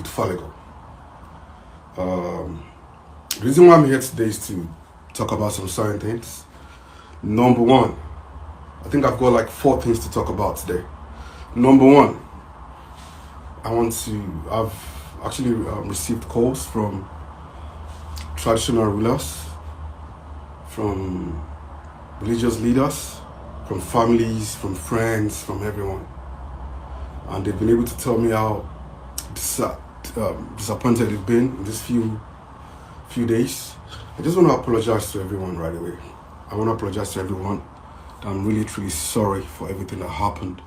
Falegan. The reason why I'm here today is to talk about some certain things. Number one, I think I've got like 4 things to talk about today. Number one, I've actually received calls from traditional rulers, from religious leaders, from families, from friends, from everyone. And they've been able to tell me how disappointed they've been in these few days. I just want to apologize to everyone right away. I want to apologize to everyone. I'm really, truly sorry for everything that happened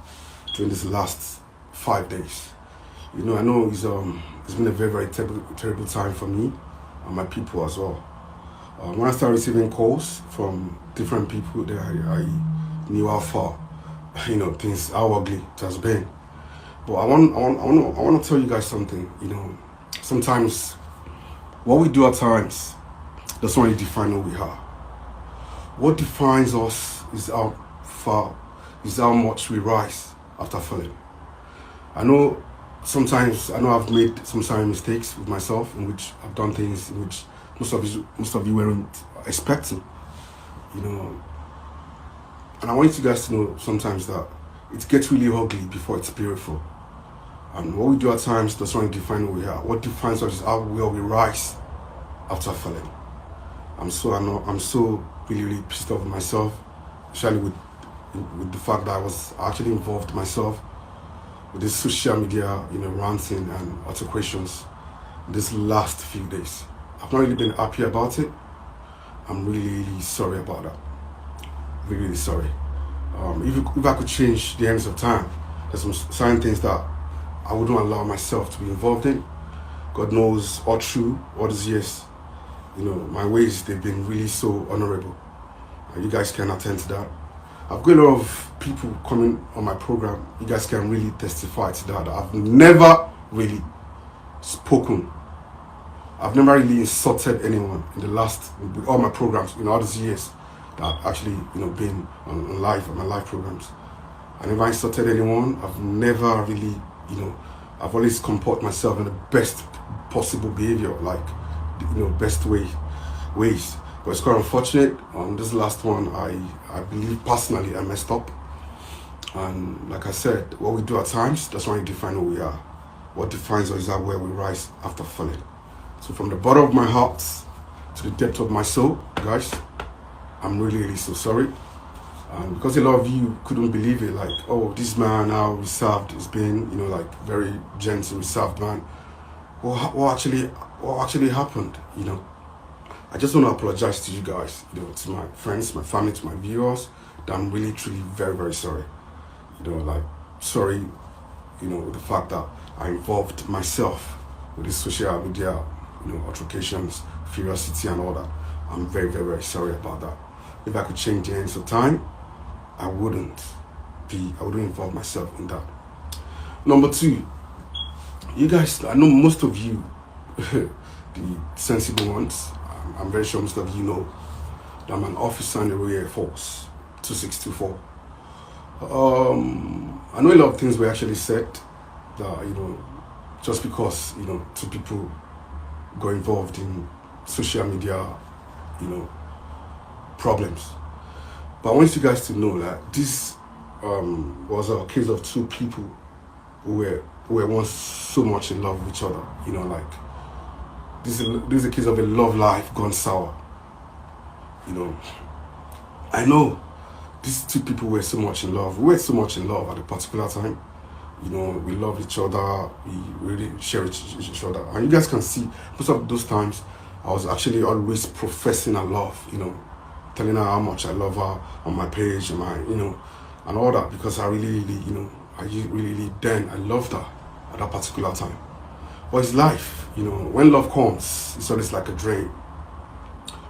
during this last 5 days. I know it's been a very, very terrible time for me and my people as well. When I started receiving calls from different people that I knew how far, how ugly it has been. But I want to tell you guys something. Sometimes what we do at times doesn't really define who we are. What defines us is how much we rise after falling. I know I've made some certain mistakes with myself, in which I've done things in which most of you weren't expecting. And I want you guys to know sometimes that it gets really ugly before it's beautiful. And what we do at times doesn't really define who we are. What defines us is how well we rise after falling. I'm so really, really pissed off with myself, especially with the fact that I was actually involved myself with this social media, ranting and altercations this last few days. I've not really been happy about it. I'm really, really sorry about that. Really, really sorry. If I could change the ends of time, there's some certain things that I wouldn't allow myself to be involved in. God knows all through all these years, my ways, they've been really so honorable. You guys can attend to that. I've got a lot of people coming on my program. You guys can really testify to that. I've never really spoken. I've never really insulted anyone in with all my programs, all these years that I've actually, been on my live programs. I never insulted anyone. I've never really, I've always comported myself in the best possible behavior, like, best ways. But it's quite unfortunate. On this last one, I believe personally I messed up. And like I said, what we do at times doesn't really define who we are. What defines us is how well we rise after falling. So from the bottom of my heart to the depth of my soul, guys, I'm really, really so sorry. And because a lot of you couldn't believe it, like, oh, this man now reserved is being, like very gentle, reserved man. What actually happened, I just want to apologize to you guys, to my friends, my family, to my viewers, that I'm really, truly very, very sorry. Sorry, with the fact that I involved myself with this social media, altercations, curiosity and all that. I'm very, very, very sorry about that. If I could change the ends of time, I wouldn't involve myself in that. Number 2, you guys, I know most of you, the sensible ones, I'm very sure most of you know that I'm an officer in the Royal Air Force, 2624. I know a lot of things were actually said that, just because, 2 people got involved in social media, problems. But I want you guys to know that this was a case of 2 people who were once so much in love with each other, this is a case of a love life gone sour. I know these 2 people were so much in love. We were so much in love at a particular time. We love each other. We really share each other. And you guys can see, most of those times, I was actually always professing her love, telling her how much I love her on my page and and all that, because I really, I loved her at that particular time. But it's life, when love comes, it's always like a dream.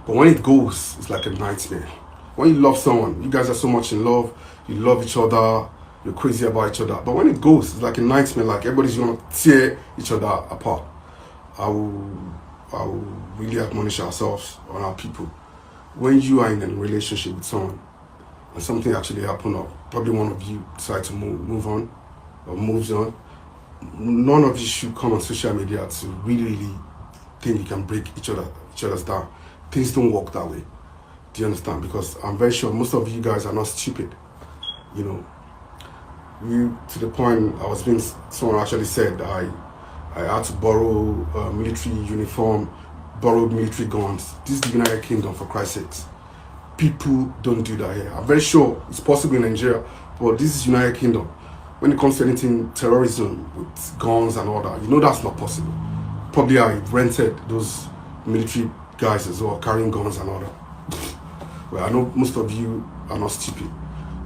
But when it goes, it's like a nightmare. When you love someone, you guys are so much in love, you love each other, you're crazy about each other. But when it goes, it's like a nightmare, like everybody's gonna tear each other apart. I will really admonish ourselves on our people. When you are in a relationship with someone and something actually happened, or probably one of you decide to move on or moves on, none of you should come on social media to really think you can break each other's down. Things don't work that way. Do you understand? Because I'm very sure most of you guys are not stupid. You know, you to the point I was being, someone actually said I had to borrow military uniform, borrow military guns. This is the United Kingdom, for Christ's sakes. People don't do that here. I'm very sure it's possible in Nigeria, but this is United Kingdom. When it comes to anything terrorism with guns and all that, you know that's not possible. Probably I rented those military guys as well, carrying guns and all that. Well, I know most of you are not stupid,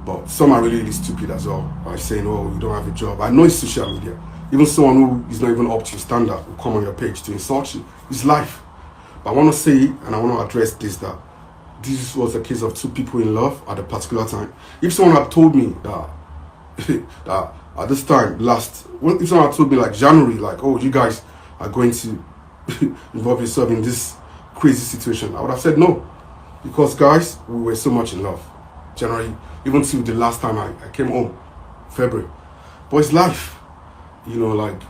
but some are really, really stupid as well by saying, oh, you don't have a job. I know it's social media. Even someone who is not even up to your standard will come on your page to insult you. It's life. But I want to say, and I want to address this, that this was a case of two people in love at a particular time. If someone had told me that, that at this time, if someone had told me like January, like, oh, you guys are going to involve yourself in this crazy situation, I would have said no. Because guys, we were so much in love. January, even till the last time I came home, February. But it's life. You know, like,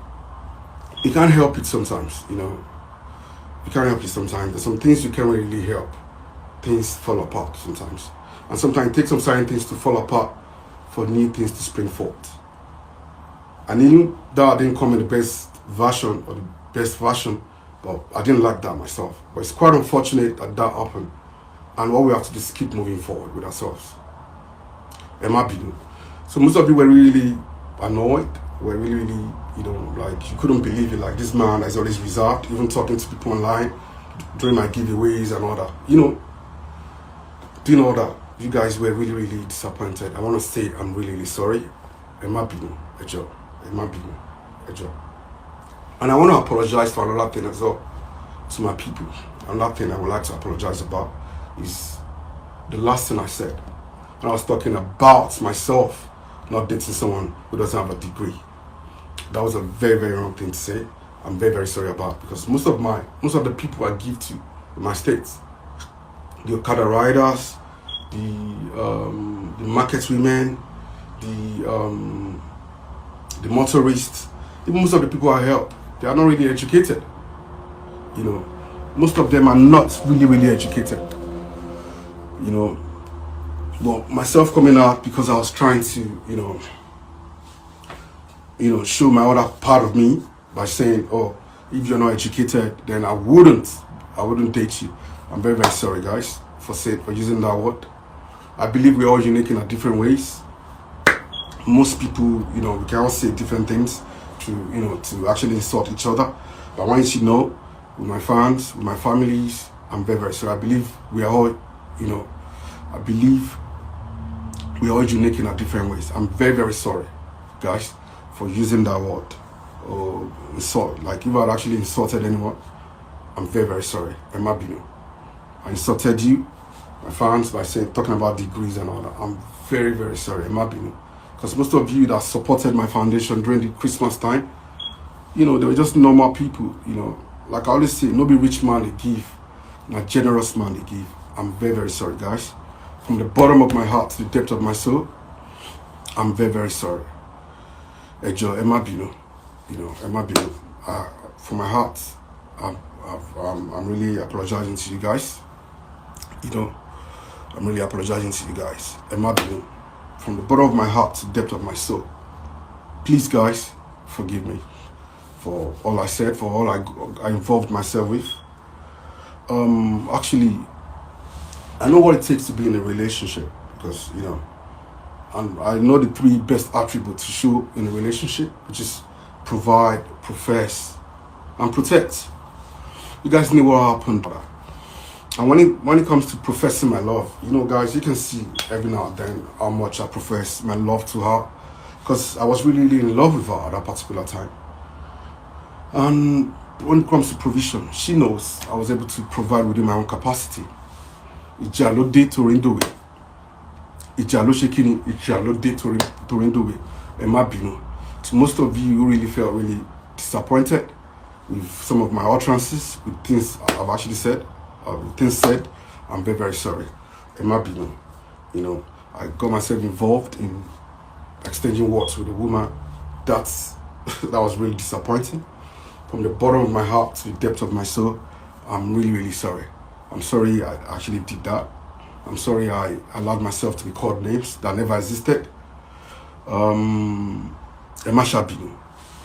you can't help it sometimes, you know. You can't help it sometimes. There's some things you can't really help. Things fall apart sometimes. And sometimes it takes some certain things to fall apart for new things to spring forth. And even though I didn't come in the best version or the best version, but I didn't like that myself. But it's quite unfortunate that that happened. And what we have to do is keep moving forward with ourselves. So most of you were really annoyed, were really, you know, like you couldn't believe it. Like this man is always reserved, even talking to people online during my giveaways and all that. You know, doing all that. You guys were really, really disappointed. I want to say I'm really, really sorry. And I want to apologize for another thing as well to my people. Another thing I would like to apologize about is the last thing I said when I was talking about myself not dating someone who doesn't have a degree. That was a very, very wrong thing to say. I'm very, very sorry about, because most of the people I give to in my states, the Okada riders, the market women, the motorists, even most of the people I help, they are not really educated. You know, most of them are not really, really educated. You know, but myself coming out because I was trying to, you know, show my other part of me by saying, oh, if you're not educated, then I wouldn't date you. I'm very, very sorry, guys, for using that word. I believe we're all unique in our different ways. Most people, you know, we can all say different things to actually insult each other. But I want you to know, with my fans, with my families, I'm very, very sorry. I believe we are all, you know, we are all unique in our different ways. I'm very, very sorry, guys, for using that word or insult. Like, if I had actually insulted anyone, I'm very, very sorry. I insulted you, my fans, by talking about degrees and all that. I'm very, very sorry. Because most of you that supported my foundation during the Christmas time, you know, they were just normal people, you know. Like I always say, no be rich man they give, not generous man they give. I'm very, very sorry, guys. From the bottom of my heart to the depth of my soul, I'm very, very sorry. Ejo, from my heart, I'm really apologizing to you guys. You know, I'm really apologizing to you guys. From the bottom of my heart to the depth of my soul. Please, guys, forgive me for all I said, for all I involved myself with. Actually, I know what it takes to be in a relationship, because, you know, and I know the 3 best attributes to show in a relationship, which is provide, profess, and protect. You guys know what happened. And when it comes to professing my love, you know, guys, you can see every now and then how much I profess my love to her, because I was really, really in love with her at that particular time. And when it comes to provision, she knows I was able to provide within my own capacity. Ijalo de Torindo. Ijalo Shekini, Ijalo de Torindo. Emabino. To most of you who really felt really disappointed with some of my utterances, with things I've actually said, things said, I'm very, very sorry. Emabino. You know, I got myself involved in exchanging words with a woman that's that was really disappointing. From the bottom of my heart to the depth of my soul, I'm really, really sorry. I'm sorry I actually did that. I'm sorry I allowed myself to be called names that never existed. Emma Shabinu,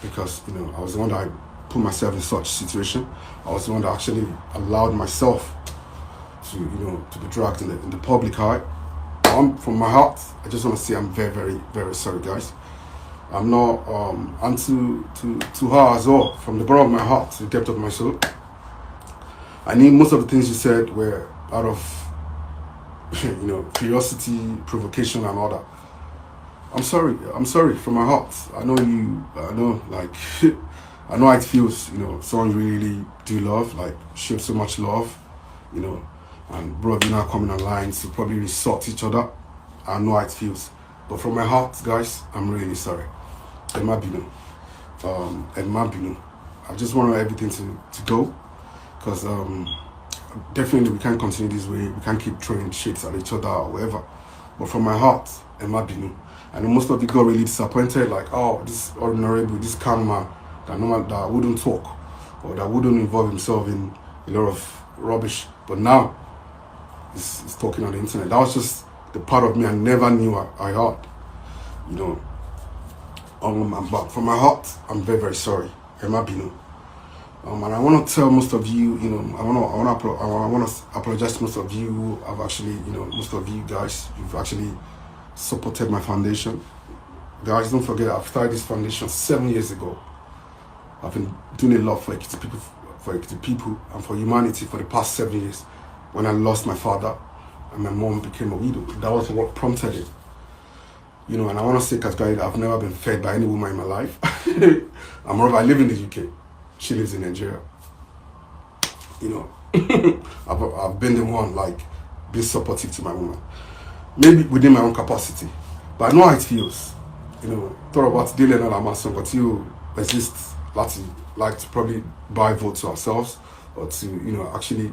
because I was the one that put myself in such a situation. I was the one that actually allowed myself to to be dragged in the public eye. From my heart, I just want to say I'm very, very, very sorry, guys. I'm not, and to her as well, from the bottom of my heart to the depth of my soul. I knew most of the things you said were out of, curiosity, provocation, and all that. I'm sorry from my heart. I know, like, I know how it feels, someone really do love, like, show so much love, and bro, you're not coming online to probably resort each other. I know how it feels. But from my heart, guys, I'm really sorry. Emma Binu. I just want everything to go. Because definitely we can't continue this way. We can't keep throwing shades at each other or whatever. But from my heart, Emma Binu. I know most of you got really disappointed, like, oh, this honorable, this calm man that wouldn't talk or that wouldn't involve himself in a lot of rubbish. But now, he's talking on the internet. That was just the part of me I never knew I had. But from my heart, I'm very, very sorry. Emma Binu. And I want to tell most of you, I want to apologize to most of you who have actually, most of you guys, you've actually supported my foundation. Guys, don't forget, I've started this foundation 7 years ago. I've been doing a lot for Ekiti people and for humanity for the past 7 years. When I lost my father and my mom became a widow, that was what prompted it. And I want to say, Katkari, I've never been fed by any woman in my life. I live in the UK. She lives in Nigeria. I've been the one, like, being supportive to my woman. Maybe within my own capacity. But I know how it feels. Thought about dealing on our son, but you exist, like to probably buy votes to ourselves or to, actually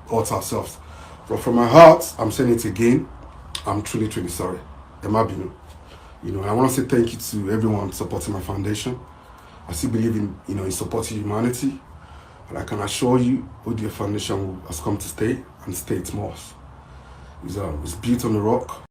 hurt ourselves. But from my heart, I'm saying it again, I'm truly, truly sorry. Emma Binu. And I want to say thank you to everyone supporting my foundation. I still believe in supporting humanity. And I can assure you, Odia Foundation has come to stay and stay its most. It's built on the rock.